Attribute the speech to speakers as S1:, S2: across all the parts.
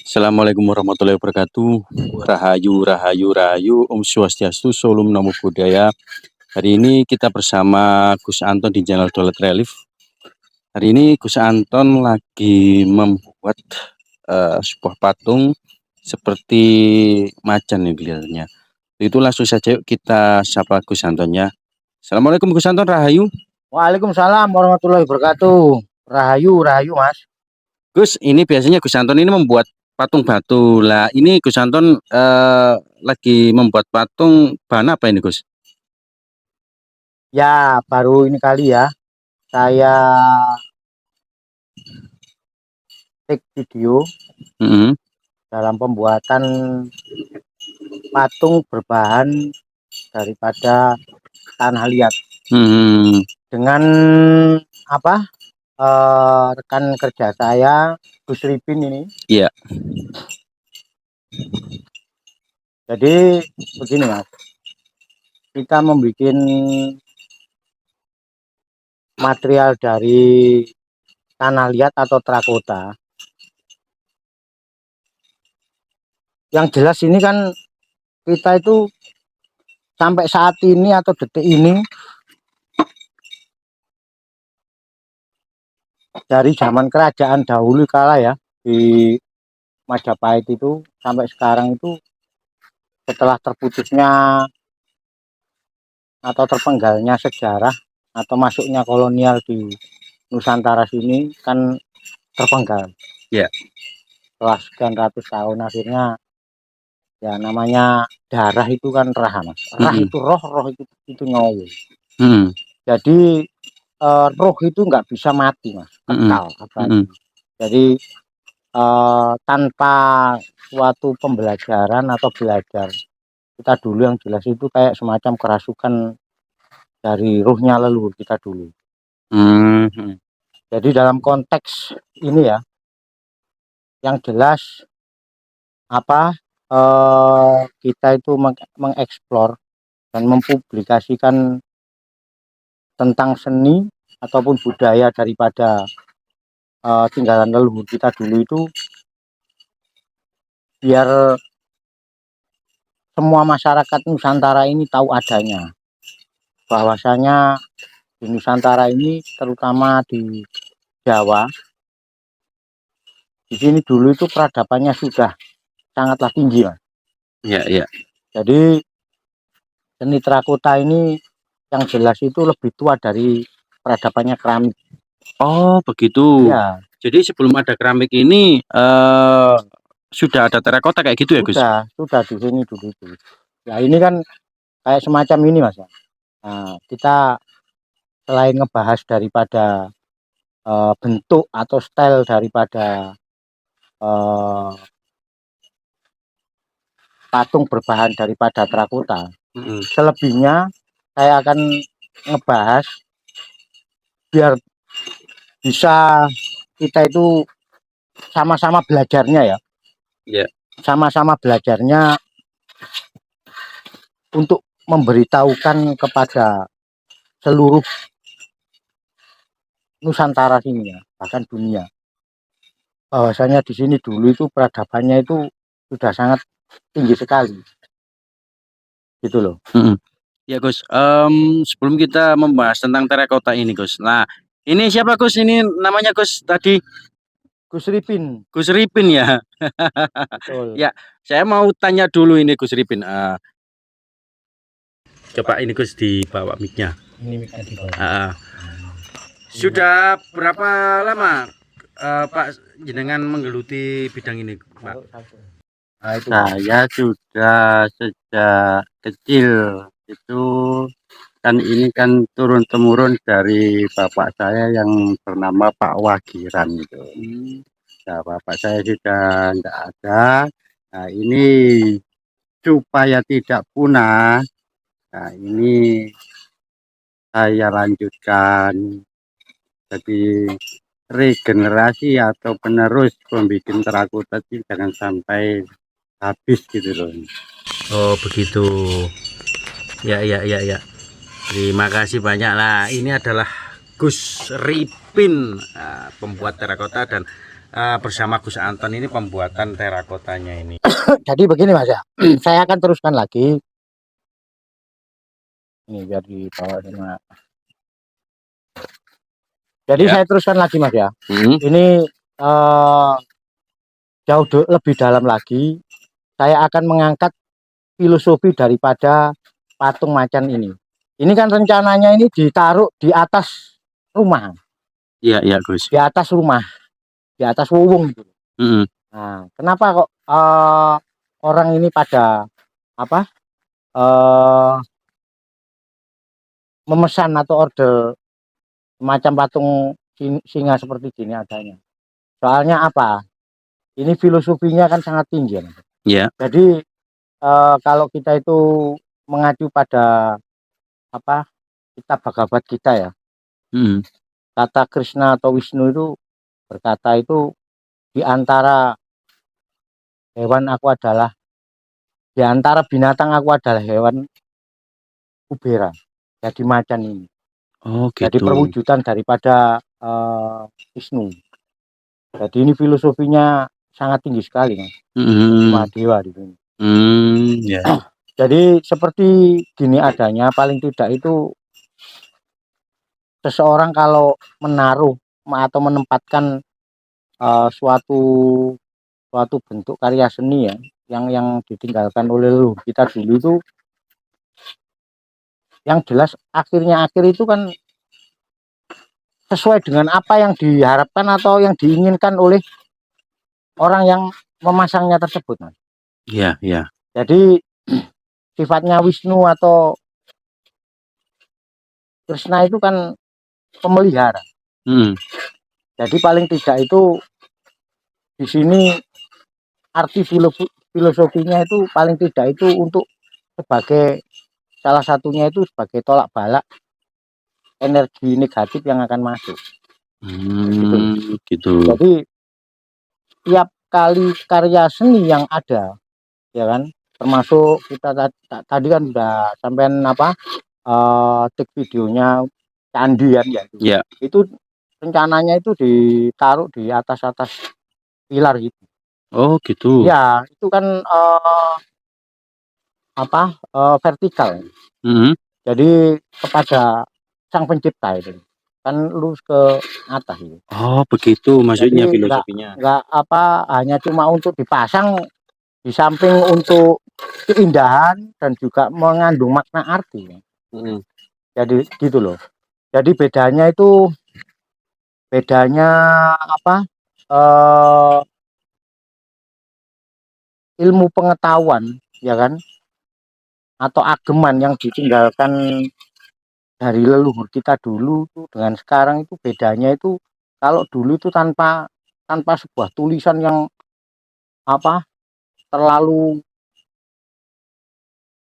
S1: Assalamualaikum warahmatullahi wabarakatuh. Rahayu, rahayu, rahayu. Om Swastiastu, Salam Namo Buddhaya. Hari ini kita bersama Gus Anton di channel Dolet Relief. Hari ini Gus Anton lagi membuat sebuah patung seperti macan nih kelihatannya. Itu langsung saja yuk kita sapa Gus Antonnya. Assalamualaikum Gus Anton, rahayu.
S2: Waalaikumsalam warahmatullahi wabarakatuh. Rahayu, rahayu Mas.
S1: Gus, ini biasanya Gus Anton ini membuat patung batu. Lah, ini Gus Anton lagi membuat patung bahan apa ini, Gus?
S2: Ya, baru ini kali ya saya take video dalam pembuatan patung berbahan daripada tanah liat. Dengan apa? Rekan kerja saya Gus Ripin ini.
S1: Iya.
S2: Jadi begini Mas, kita membuat material dari tanah liat atau terakota. Yang jelas ini kan kita itu sampai saat ini atau detik ini dari zaman kerajaan dahulu kala ya di Majapahit itu sampai sekarang itu setelah terputusnya atau terpenggalnya sejarah atau masuknya kolonial di Nusantara sini kan terpenggal.
S1: Ya.
S2: Setelah sekian ratus tahun akhirnya ya namanya darah itu kan rah Mas. Rah itu roh, roh itu nyawa. Jadi roh itu nggak bisa mati Mas, kekal. Jadi tanpa suatu pembelajaran atau belajar kita dulu yang jelas itu kayak semacam kerasukan dari ruhnya leluhur kita dulu. Jadi dalam konteks ini ya, yang jelas apa kita itu mengeksplor dan mempublikasikan tentang seni ataupun budaya daripada tinggalan leluhur kita dulu itu biar semua masyarakat Nusantara ini tahu adanya bahwasanya di Nusantara ini terutama di Jawa di sini dulu itu peradabannya sudah sangatlah tinggi Mas.
S1: Iya, iya.
S2: Jadi seni terakota ini yang jelas itu lebih tua dari peradabannya keramik.
S1: Oh, begitu.
S2: Ya.
S1: Jadi sebelum ada keramik ini sudah ada terakota kayak gitu ya, Gus?
S2: Sudah di sini dulu itu. Ya ini kan kayak semacam ini Mas. Nah, kita selain ngebahas daripada bentuk atau style daripada patung berbahan daripada terakota, selebihnya saya akan ngebahas biar bisa kita itu sama-sama belajarnya ya.
S1: Iya.
S2: Sama-sama belajarnya untuk memberitahukan kepada seluruh Nusantara sini ya, bahkan dunia, bahwasanya di sini dulu itu peradabannya itu sudah sangat tinggi sekali, gitu loh.
S1: Ya Gus, sebelum kita membahas tentang terakota ini Gus, nah ini siapa Gus? Ini namanya Gus tadi?
S2: Gus Ripin.
S1: Gus Ripin ya.
S2: Betul.
S1: Ya, saya mau tanya dulu ini Gus Ripin. Coba ini Gus dibawa mic-nya.
S2: Ini mic-nya dibawa.
S1: Sudah berapa lama Pak jenengan menggeluti bidang ini, Pak?
S3: Saya sudah sejak kecil itu kan ini kan turun temurun dari bapak saya yang bernama Pak Wagiran itu. Nah, bapak saya sudah tidak ada. Nah ini supaya tidak punah. Nah ini saya lanjutkan. Jadi regenerasi atau penerus pembikin terakota itu jangan sampai habis gitu loh.
S1: Oh begitu. Ya. Terima kasih banyak lah. Ini adalah Gus Ripin, pembuat terakota, dan bersama Gus Anton ini pembuatan terakotanya ini.
S2: Jadi begini Mas ya, saya akan teruskan lagi. Ini biar dibawa sama. Jadi
S1: Ya.
S2: saya teruskan lagi Mas ya.
S1: Hmm.
S2: Ini jauh lebih dalam lagi. Saya akan mengangkat filosofi daripada patung macan ini. Ini kan rencananya ini ditaruh di atas rumah.
S1: Iya, iya Gus.
S2: Di atas rumah, di atas wuwung gitu.
S1: Hmm.
S2: Nah, kenapa kok orang ini pada apa? Memesan atau order semacam patung singa seperti gini adanya. Soalnya apa? Ini filosofinya kan sangat tinggi.
S1: Ya.
S2: Jadi kalau kita itu mengacu pada apa? Kitab Bhagavad Gita ya. Kata Krishna atau Wisnu itu berkata itu di antara hewan aku adalah, di antara binatang aku adalah hewan Kubera. Jadi macan ini.
S1: Oh gitu.
S2: Jadi perwujudan daripada Wisnu. Jadi ini filosofinya sangat tinggi sekali Mas. Mahadewa di sini.
S1: Ya.
S2: Jadi seperti gini adanya, paling tidak itu seseorang kalau menaruh atau menempatkan suatu bentuk karya seni ya, yang ditinggalkan oleh leluhur kita dulu itu, yang jelas akhir itu kan sesuai dengan apa yang diharapkan atau yang diinginkan oleh orang yang memasangnya tersebut Mas.
S1: Iya, iya.
S2: Jadi sifatnya Wisnu atau Krishna itu kan pemelihara. Jadi paling tidak itu di sini arti filosofinya itu paling tidak itu untuk sebagai salah satunya itu sebagai tolak balak energi negatif yang akan masuk.
S1: Gitu.
S2: Jadi tiap kali karya seni yang ada, ya kan, termasuk kita tadi kan udah sampean apa take videonya candian ya.
S1: Ya.
S2: Itu rencananya itu ditaruh di atas pilar gitu.
S1: Oh gitu.
S2: Ya itu kan vertikal. Jadi kepada sang pencipta itu kan lurus ke atas itu.
S1: Oh begitu maksudnya.
S2: Jadi
S1: filosofinya.
S2: Enggak hanya cuma untuk dipasang, di samping untuk keindahan dan juga mengandung makna arti. Jadi gitu loh. Jadi bedanya apa? Ilmu pengetahuan, ya kan? Atau ageman yang ditinggalkan dari leluhur kita dulu tuh dengan sekarang itu bedanya itu, kalau dulu itu tanpa sebuah tulisan yang apa terlalu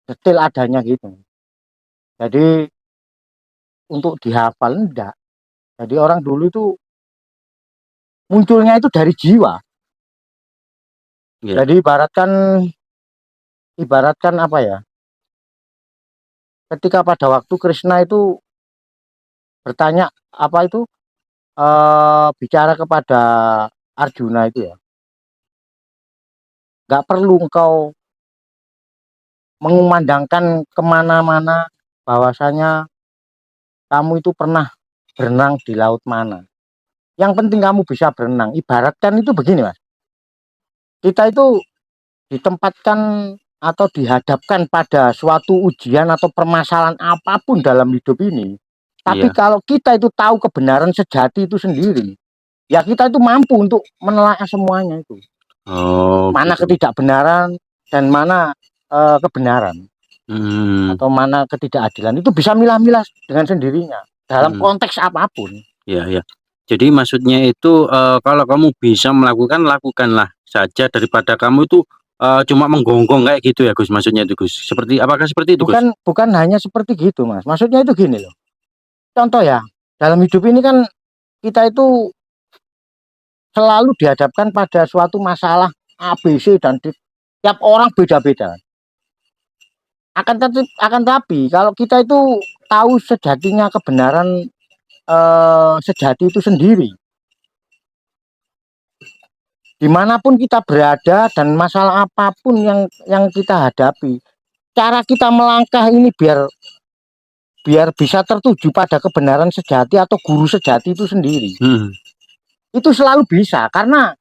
S2: detail adanya gitu. Jadi untuk dihafal enggak. Jadi orang dulu itu munculnya itu dari jiwa. Jadi ibaratkan apa ya? Ketika pada waktu Krishna itu bertanya apa itu bicara kepada Arjuna itu ya, nggak perlu engkau mengumandangkan kemana-mana bahwasanya kamu itu pernah berenang di laut mana. Yang penting kamu bisa berenang. Ibaratkan itu begini Mas, kita itu ditempatkan atau dihadapkan pada suatu ujian atau permasalahan apapun dalam hidup ini. Tapi kalau kita itu tahu kebenaran sejati itu sendiri, ya kita itu mampu untuk menelaah semuanya itu. Mana gitu. Ketidakbenaran dan mana kebenaran. Atau mana ketidakadilan, itu bisa milah-milah dengan sendirinya dalam konteks apapun.
S1: Ya, ya. Jadi maksudnya itu kalau kamu bisa melakukan, lakukanlah saja daripada kamu itu cuma menggonggong kayak gitu ya Gus, maksudnya itu Gus. Apakah seperti itu Gus?
S2: Bukan hanya seperti gitu Mas. Maksudnya itu gini loh. Contoh ya, dalam hidup ini kan kita itu selalu dihadapkan pada suatu masalah ABC dan tiap orang beda-beda. Akan tapi kalau kita itu tahu sejatinya kebenaran sejati itu sendiri, dimanapun kita berada dan masalah apapun yang kita hadapi, cara kita melangkah ini biar bisa tertuju pada kebenaran sejati atau guru sejati itu sendiri. Itu selalu bisa karena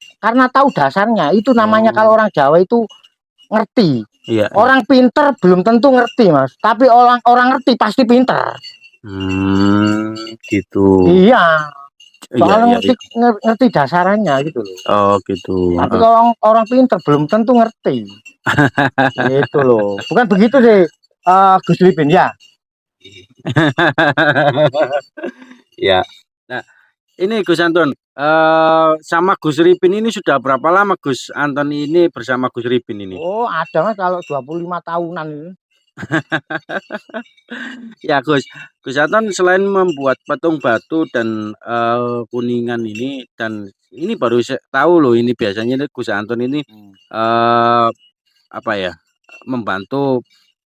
S2: tahu dasarnya. Itu namanya kalau orang Jawa itu ngerti. Orang pinter belum tentu ngerti, Mas, tapi orang ngerti pasti pinter.
S1: Gitu.
S2: Iya. Soalnya ngerti dasarnya gitu loh.
S1: Oh gitu.
S2: Tapi kalau orang pinter belum tentu ngerti. Gitu loh. Bukan begitu sih, Gus Lipin ya.
S1: Ya. Nah, ini Gus Anton, sama Gus Ripin ini sudah berapa lama Gus Anton ini bersama Gus Ripin ini?
S2: Oh, ada Mas kalau 25 tahunan ini.
S1: Ya Gus Anton selain membuat patung batu dan kuningan ini, dan ini baru saya tahu loh, ini biasanya Gus Anton ini apa ya, membantu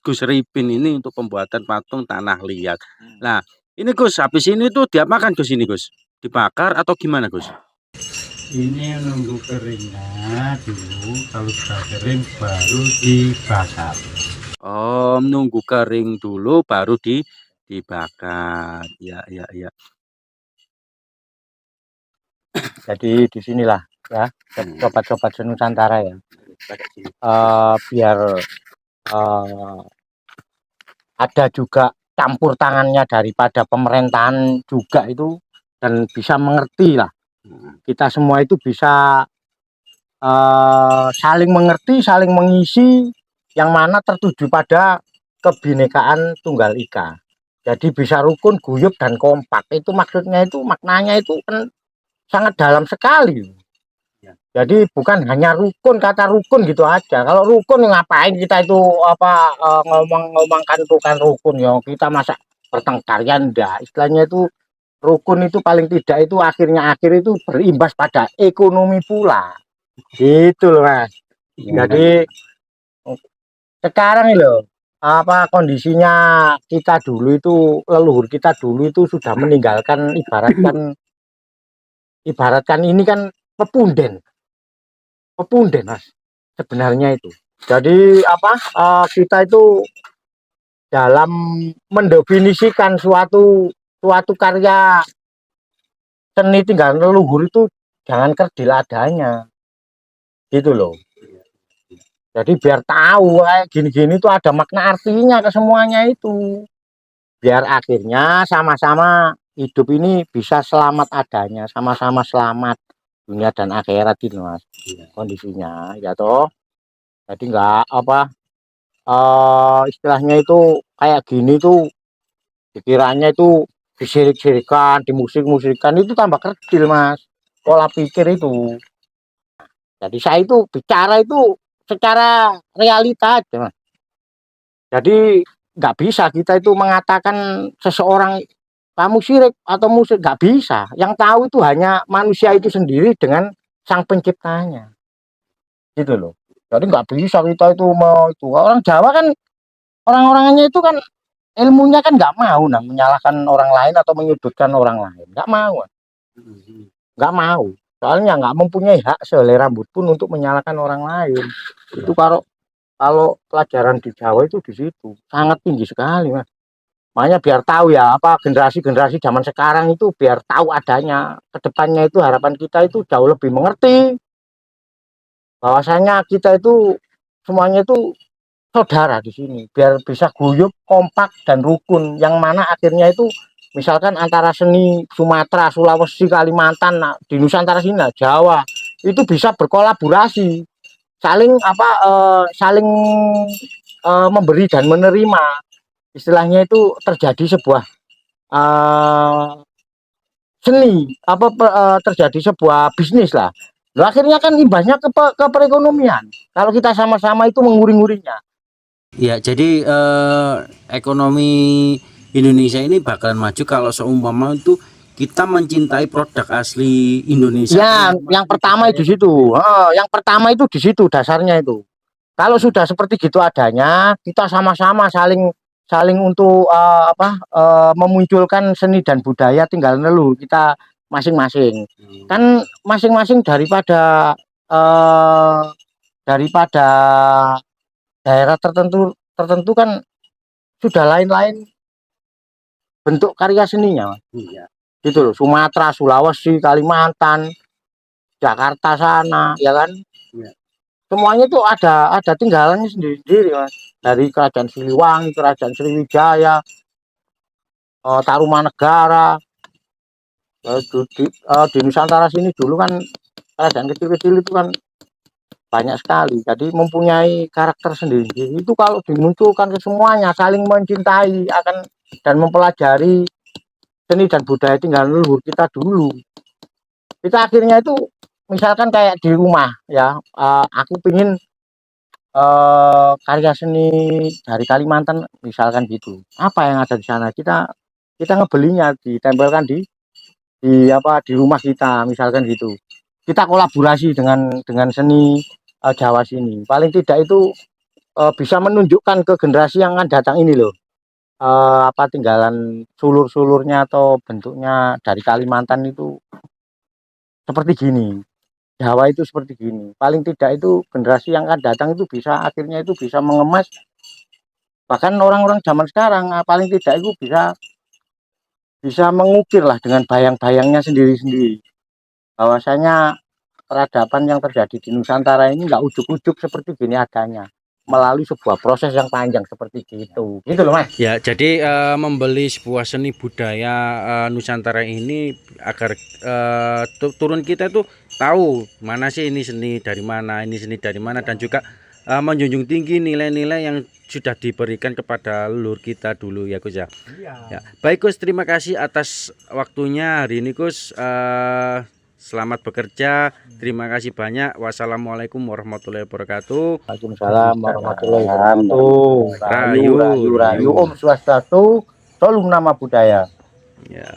S1: Gus Ripin ini untuk pembuatan patung tanah liat. Nah ini Gus, habis ini tuh diapakan Gus ini Gus? Dibakar atau gimana Gus?
S3: Ini nunggu keringnya dulu, kalau sudah kering baru dibakar.
S1: Oh, nunggu kering dulu baru dibakar. Ya.
S2: Jadi disinilah ya, sobat-sobat senusantara ya, biar ada juga campur tangannya daripada pemerintahan juga itu, dan bisa mengerti lah, kita semua itu bisa saling mengerti, saling mengisi, yang mana tertuju pada kebinekaan tunggal ika. Jadi bisa rukun, guyup, dan kompak. Itu maksudnya, itu maknanya itu kan sangat dalam sekali. Jadi bukan hanya rukun, kata rukun gitu aja. Kalau rukun ngapain kita itu ngomongkan bukan rukun ya, kita masa bertengkar ya enggak. Istilahnya itu rukun itu paling tidak itu akhir itu berimbas pada ekonomi pula. Gitu loh Mas. Jadi sekarang ini loh, kondisinya kita dulu itu, leluhur kita dulu itu sudah meninggalkan, ibaratkan ini kan pepunden Mas, sebenarnya itu. Jadi kita itu dalam mendefinisikan suatu karya seni tinggalan leluhur itu jangan kerdil adanya, gitu loh. Jadi biar tahu kayak gini-gini itu ada makna artinya ke semuanya itu. Biar akhirnya sama-sama hidup ini bisa selamat adanya, sama-sama selamat dunia dan akhirat itu Mas. Kondisinya ya toh. Jadi enggak istilahnya itu kayak gini tuh pikirannya itu disirik-sirikan, dimusik-musikan, itu tambah kerdil Mas. Pola pikir itu. Jadi saya itu bicara itu secara realita aja Mas. Jadi nggak bisa kita itu mengatakan seseorang kamu syirik atau musik, nggak bisa. Yang tahu itu hanya manusia itu sendiri dengan sang penciptanya, gitu loh. Jadi nggak bisa kita itu mau itu. Orang Jawa kan, orang-orangnya itu kan ilmunya kan nggak mau menyalahkan orang lain atau menyudutkan orang lain, nggak mau. Soalnya nggak mempunyai hak sehelai rambut pun untuk menyalahkan orang lain. Itu kalau pelajaran di Jawa itu di situ sangat tinggi sekali Mas. Makanya biar tahu ya, generasi-generasi zaman sekarang itu biar tahu adanya, kedepannya itu harapan kita itu jauh lebih mengerti bahwasanya kita itu semuanya itu saudara di sini, biar bisa guyup, kompak, dan rukun, yang mana akhirnya itu misalkan antara seni Sumatera, Sulawesi, Kalimantan, di Nusantara sini, Jawa, itu bisa berkolaborasi, saling memberi dan menerima. Istilahnya itu terjadi sebuah seni, terjadi sebuah bisnis lah. Loh, akhirnya kan imbasnya ke perekonomian. Kalau kita sama-sama itu menguring-nguringnya.
S1: Ya, jadi ekonomi Indonesia ini bakalan maju kalau seumpama itu kita mencintai produk asli Indonesia.
S2: Ya, yang pertama itu di situ. Yang pertama itu di situ dasarnya itu. Kalau sudah seperti gitu adanya, kita sama-sama saling untuk memunculkan seni dan budaya tinggal leluhur kita masing-masing. Kan masing-masing daripada daripada daerah tertentu kan sudah lain-lain bentuk karya seninya, Mas.
S3: Iya.
S2: Gitu loh, Sumatera, Sulawesi, Kalimantan, Jakarta sana, ya kan?
S3: Iya.
S2: Semuanya itu ada tinggalannya sendiri-sendiri, Mas. Dari Kerajaan Siliwangi, Kerajaan Sriwijaya, Tarumanegara, di Nusantara sini dulu kan kerajaan kecil-kecil itu kan banyak sekali, jadi mempunyai karakter sendiri. Itu kalau dimunculkan ke semuanya, saling mencintai akan dan mempelajari seni dan budaya tinggal leluhur kita dulu. Kita akhirnya itu misalkan kayak di rumah ya, aku pingin karya seni dari Kalimantan misalkan gitu. Apa yang ada di sana? Kita ngebelinya, ditempelkan di rumah kita misalkan gitu. Kita kolaborasi dengan seni Jawa sini. Paling tidak itu bisa menunjukkan ke generasi yang akan datang ini loh. Apa tinggalan sulur-sulurnya atau bentuknya dari Kalimantan itu seperti gini. Jawa itu seperti gini. Paling tidak itu generasi yang akan datang itu bisa akhirnya itu bisa mengemas, bahkan orang-orang zaman sekarang paling tidak itu bisa mengukir lah dengan bayang-bayangnya sendiri-sendiri. Bahwasanya peradaban yang terjadi di Nusantara ini nggak ujuk-ujuk seperti gini adanya, melalui sebuah proses yang panjang seperti gitu. Gitu loh, Mas.
S1: Ya, jadi membeli sebuah seni budaya Nusantara ini agar turun kita tuh tahu mana sih ini seni dari mana, ini seni dari mana, dan juga menjunjung tinggi nilai-nilai yang sudah diberikan kepada leluhur kita dulu ya Gus ya. Ya. Baik Gus, terima kasih atas waktunya hari ini Gus. Selamat bekerja. Terima kasih banyak. Wassalamualaikum warahmatullahi wabarakatuh.
S2: Waalaikumsalam warahmatullahi wabarakatuh.
S1: Rahayu,
S2: Rahayu, Rahayu, Om Swastiastu, Salam Nama Budaya.
S1: Ya.